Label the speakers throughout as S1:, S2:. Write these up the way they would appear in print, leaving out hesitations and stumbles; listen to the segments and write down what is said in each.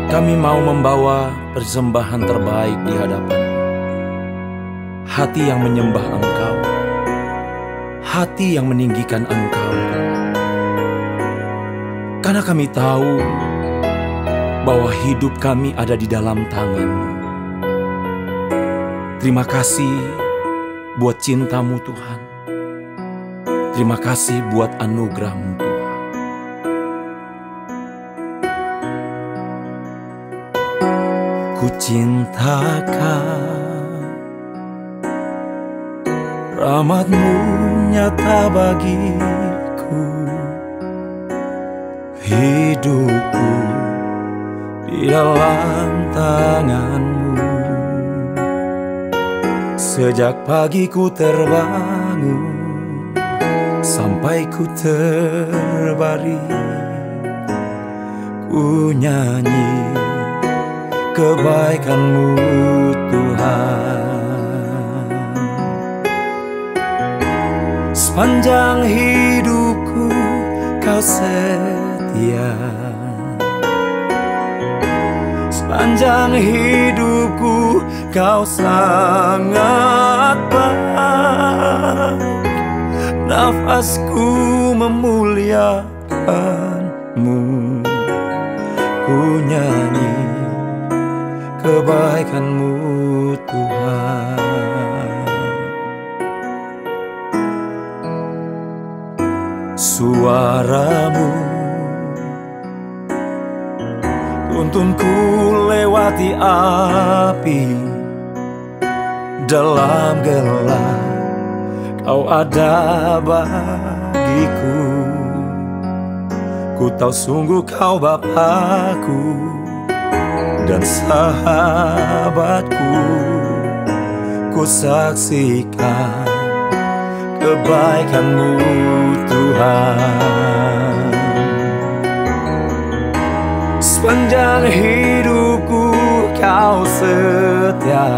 S1: Kami mau membawa persembahan terbaik di hadapan-Mu. Hati yang menyembah Engkau, hati yang meninggikan Engkau. Karena kami tahu bahwa hidup kami ada di dalam tangan-Mu. Terima kasih buat cinta-Mu Tuhan. Terima kasih buat anugerah-Mu Tuhan. Ku cintakan rahmat-Mu nyata bagiku. Hidupku di dalam tangan-Mu. Sejak pagi ku terbangun sampai ku terbaring, ku nyanyi kebaikan-Mu Tuhan. Sepanjang hidupku Kau setia, sepanjang hidupku Kau sangat baik. Nafasku memuliakan-Mu, ku nyanyi kebaikan-Mu Tuhan. Suara-Mu tuntunku lewati api. Dalam gelap Kau ada bagiku. Ku tahu sungguh Kau Bapakku dan sahabatku. Ku saksikan kebaikan-Mu Tuhan. Sepanjang hidupku Kau setia,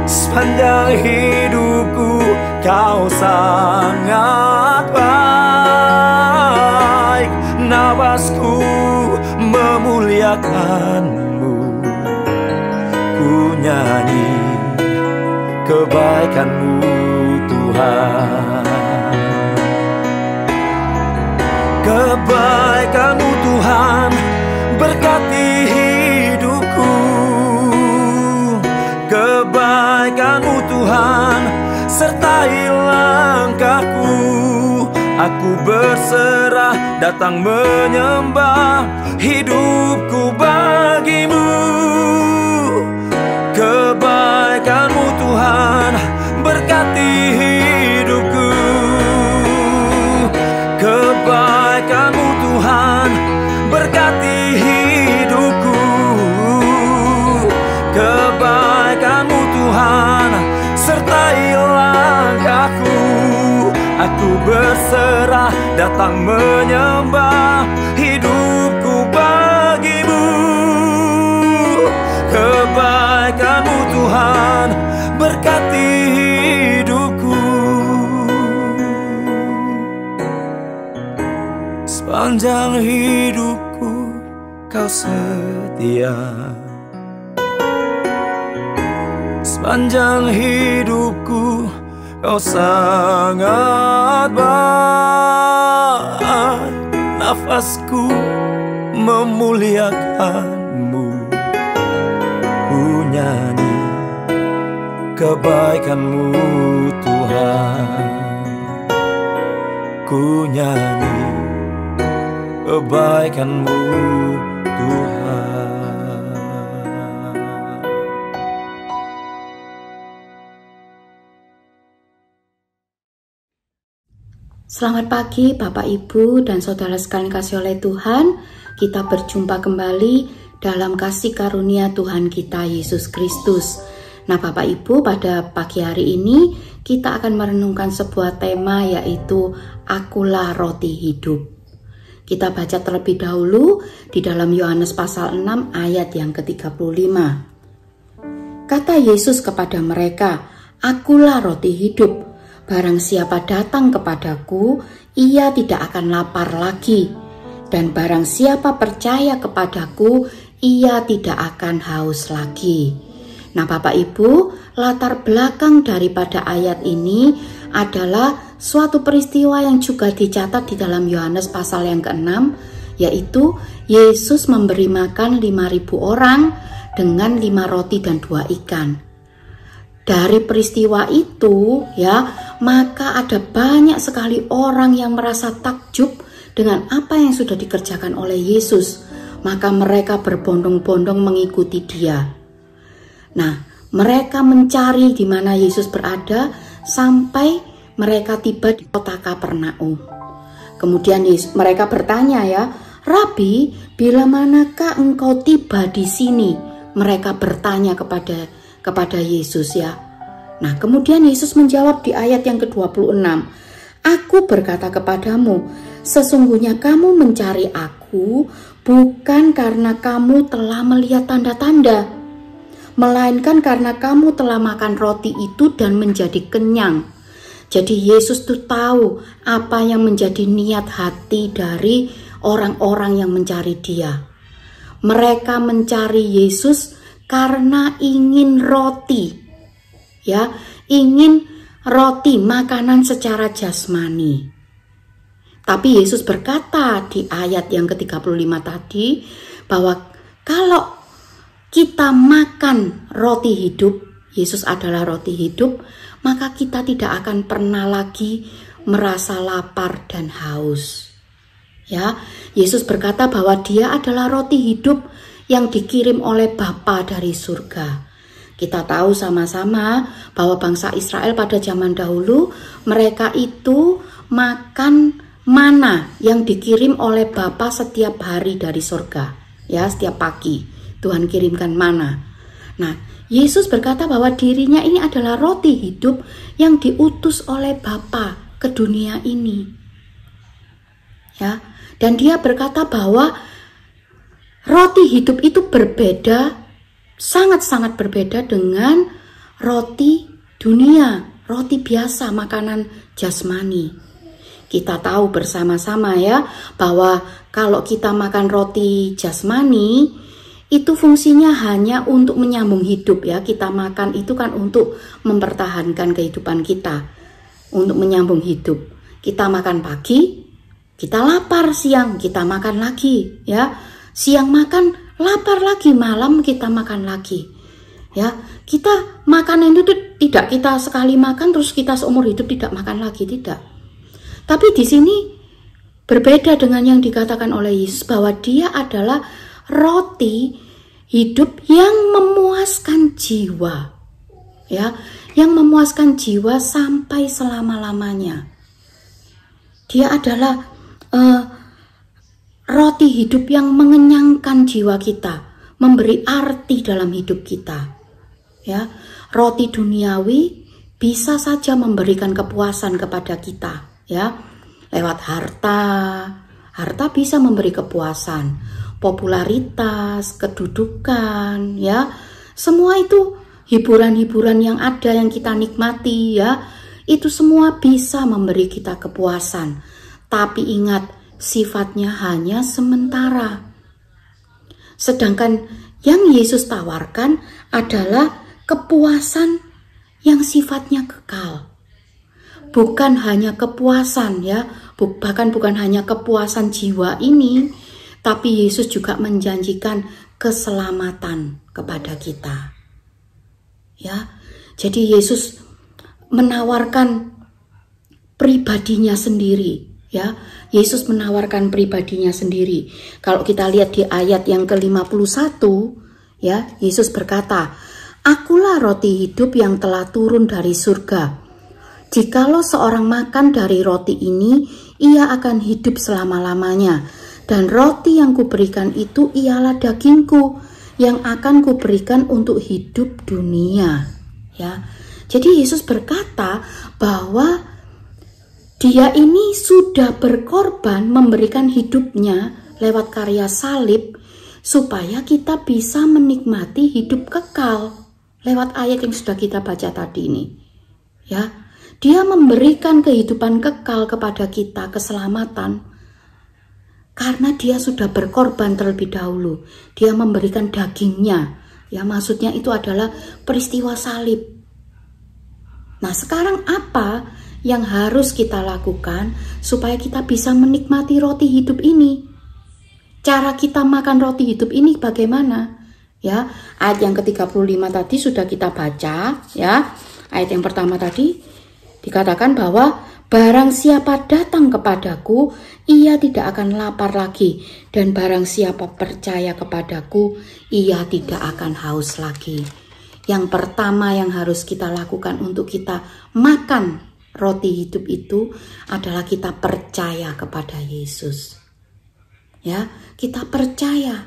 S1: sepanjang hidupku Kau sangat baik. Nafasku memuliakan-Mu, ku nyanyi kebaikan-Mu Tuhan. Kebaikan-Mu Tuhan berkati hidupku. Kebaikan-Mu Tuhan sertai langkahku. Aku berserah datang menyembah, hidupku bagi-Mu. Kebaikan-Mu Tuhan berkati hidupku. Kebaikan-Mu Tuhan berkati hidupku. Kebaikan-Mu Tuhan sertai langkahku. Aku berserah datang menyembah, hidupku bagi-Mu. Kebaikan-Mu Tuhan berkati hidupku. Sepanjang hidupku Kau setia, sepanjang hidupku Kau sangat baik. Nafasku memuliakan-Mu, ku nyanyi kebaikan-Mu Tuhan. Ku nyanyi kebaikan-Mu Tuhan.
S2: Selamat pagi Bapak Ibu dan Saudara sekalian kasih oleh Tuhan. Kita berjumpa kembali dalam kasih karunia Tuhan kita Yesus Kristus. Nah Bapak Ibu, pada pagi hari ini kita akan merenungkan sebuah tema, yaitu Akulah Roti Hidup. Kita baca terlebih dahulu di dalam Yohanes pasal 6 ayat yang ke-35. Kata Yesus kepada mereka, Akulah roti hidup. Barang siapa datang kepadaku, ia tidak akan lapar lagi. Dan barang siapa percaya kepadaku, ia tidak akan haus lagi. Nah Bapak Ibu, latar belakang daripada ayat ini adalah suatu peristiwa yang juga dicatat di dalam Yohanes pasal yang ke-6, yaitu Yesus memberi makan 5.000 orang dengan 5 roti dan 2 ikan. Dari peristiwa itu ya, maka ada banyak sekali orang yang merasa takjub dengan apa yang sudah dikerjakan oleh Yesus. Maka mereka berbondong-bondong mengikuti Dia. Nah, mereka mencari di mana Yesus berada sampai mereka tiba di kota Kapernaum. Kemudian mereka bertanya ya, Rabi, bila manakah engkau tiba di sini? Mereka bertanya kepada Yesus ya. Nah, kemudian Yesus menjawab di ayat yang ke-26. Aku berkata kepadamu, sesungguhnya kamu mencari aku bukan karena kamu telah melihat tanda-tanda, melainkan karena kamu telah makan roti itu dan menjadi kenyang. Jadi Yesus tuh tahu apa yang menjadi niat hati dari orang-orang yang mencari Dia. Mereka mencari Yesus karena ingin roti, ya, ingin roti, makanan secara jasmani. Tapi Yesus berkata di ayat yang ke-35 tadi bahwa kalau kita makan roti hidup, Yesus adalah roti hidup, maka kita tidak akan pernah lagi merasa lapar dan haus. Ya, Yesus berkata bahwa Dia adalah roti hidup yang dikirim oleh Bapa dari surga. Kita tahu sama-sama bahwa bangsa Israel pada zaman dahulu, mereka itu makan mana yang dikirim oleh Bapa setiap hari dari surga. Ya, setiap pagi Tuhan kirimkan mana. Nah, Yesus berkata bahwa dirinya ini adalah roti hidup yang diutus oleh Bapa ke dunia ini. Ya, dan Dia berkata bahwa roti hidup itu berbeda, sangat-sangat berbeda dengan roti dunia, roti biasa, makanan jasmani. Kita tahu bersama-sama ya, bahwa kalau kita makan roti jasmani, itu fungsinya hanya untuk menyambung hidup ya. Kita makan itu kan untuk mempertahankan kehidupan kita, untuk menyambung hidup. Kita makan pagi, kita lapar, siang kita makan lagi ya. Siang makan, lapar lagi, malam kita makan lagi. Ya, kita makan itu tidak kita sekali makan terus kita seumur hidup tidak makan lagi, tidak. Tapi di sini berbeda dengan yang dikatakan oleh Yesus bahwa Dia adalah roti hidup yang memuaskan jiwa. Ya, yang memuaskan jiwa sampai selama-lamanya. Dia adalah roti hidup yang mengenyangkan jiwa kita, memberi arti dalam hidup kita. Ya, roti duniawi bisa saja memberikan kepuasan kepada kita, ya. Lewat harta. Harta bisa memberi kepuasan, popularitas, kedudukan, ya. Semua itu hiburan-hiburan yang ada yang kita nikmati, ya. Itu semua bisa memberi kita kepuasan. Tapi ingat, sifatnya hanya sementara. Sedangkan yang Yesus tawarkan adalah kepuasan yang sifatnya kekal. Bukan hanya kepuasan ya, bahkan bukan hanya kepuasan jiwa ini, tapi Yesus juga menjanjikan keselamatan kepada kita. Ya, jadi Yesus menawarkan pribadinya sendiri. Ya, Yesus menawarkan pribadinya sendiri. Kalau kita lihat di ayat yang ke-51, ya, Yesus berkata, "Akulah roti hidup yang telah turun dari surga. Jikalau seorang makan dari roti ini, ia akan hidup selama-lamanya. Dan roti yang kuberikan itu ialah dagingku yang akan kuberikan untuk hidup dunia." Ya, jadi Yesus berkata bahwa Dia ini sudah berkorban memberikan hidupnya lewat karya salib supaya kita bisa menikmati hidup kekal lewat ayat yang sudah kita baca tadi ini. Ya, Dia memberikan kehidupan kekal kepada kita, keselamatan Karena dia sudah berkorban terlebih dahulu. Dia memberikan dagingnya. Ya, maksudnya itu adalah peristiwa salib. Nah, sekarang apa yang harus kita lakukan supaya kita bisa menikmati roti hidup ini? Cara kita makan roti hidup ini bagaimana? Ya, ayat yang ke-35 tadi sudah kita baca, ya. Ayat yang pertama tadi dikatakan bahwa barang siapa datang kepadaku, ia tidak akan lapar lagi, dan barang siapa percaya kepadaku, ia tidak akan haus lagi. Yang pertama yang harus kita lakukan untuk kita makan roti hidup itu adalah kita percaya kepada Yesus. Ya, kita percaya.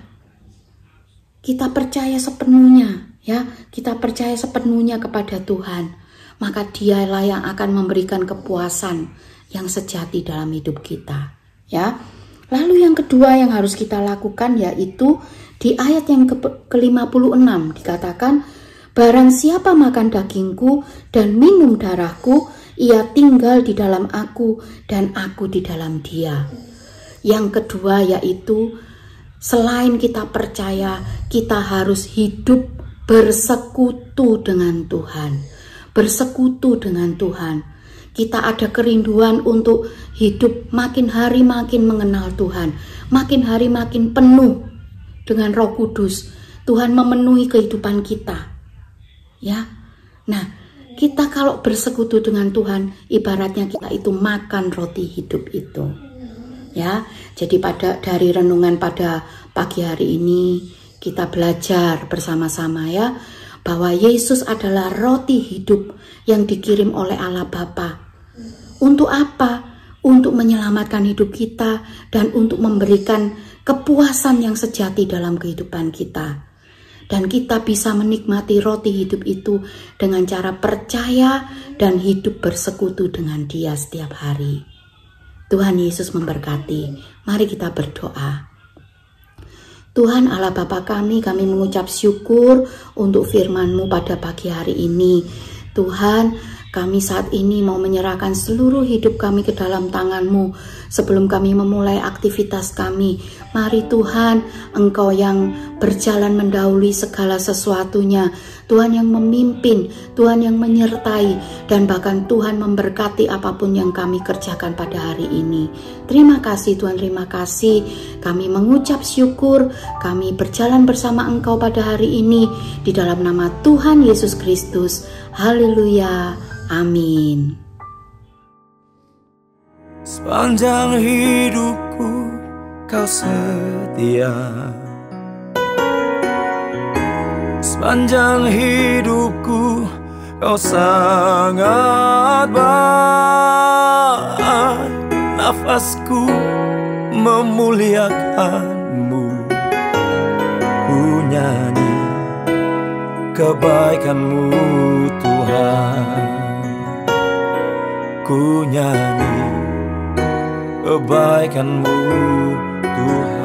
S2: Kita percaya sepenuhnya, ya. Kita percaya sepenuhnya kepada Tuhan. Maka Dialah yang akan memberikan kepuasan yang sejati dalam hidup kita, ya. Lalu yang kedua yang harus kita lakukan yaitu di ayat yang ke-56 dikatakan, barang siapa makan dagingku dan minum darahku, ia tinggal di dalam aku dan aku di dalam dia. Yang kedua yaitu selain kita percaya, kita harus hidup bersekutu dengan Tuhan. Bersekutu dengan Tuhan. Kita ada kerinduan untuk hidup makin hari makin mengenal Tuhan. Makin hari makin penuh dengan Roh Kudus. Tuhan memenuhi kehidupan kita. Ya. Nah, kita kalau bersekutu dengan Tuhan, ibaratnya kita itu makan roti hidup itu. Ya, jadi dari renungan pada pagi hari ini kita belajar bersama-sama ya bahwa Yesus adalah roti hidup yang dikirim oleh Allah Bapa. Untuk apa? Untuk menyelamatkan hidup kita dan untuk memberikan kepuasan yang sejati dalam kehidupan kita. Dan kita bisa menikmati roti hidup itu dengan cara percaya dan hidup bersekutu dengan Dia setiap hari. Tuhan Yesus memberkati. Mari kita berdoa. Tuhan Allah Bapa kami mengucap syukur untuk firman-Mu pada pagi hari ini. Tuhan, kami saat ini mau menyerahkan seluruh hidup kami ke dalam tangan-Mu. Sebelum kami memulai aktivitas kami, mari Tuhan, Engkau yang berjalan mendahului segala sesuatunya. Tuhan yang memimpin, Tuhan yang menyertai, dan bahkan Tuhan memberkati apapun yang kami kerjakan pada hari ini. Terima kasih Tuhan, terima kasih. Kami mengucap syukur, kami berjalan bersama Engkau pada hari ini. Di dalam nama Tuhan Yesus Kristus. Haleluya. Amin.
S1: Sepanjang hidupku Kau setia, sepanjang hidupku Kau sangat baik. Nafasku memuliakan-Mu, ku nyanyi kebaikan-Mu Tuhan. Ku nyanyi kebaikan-Mu Tuhan.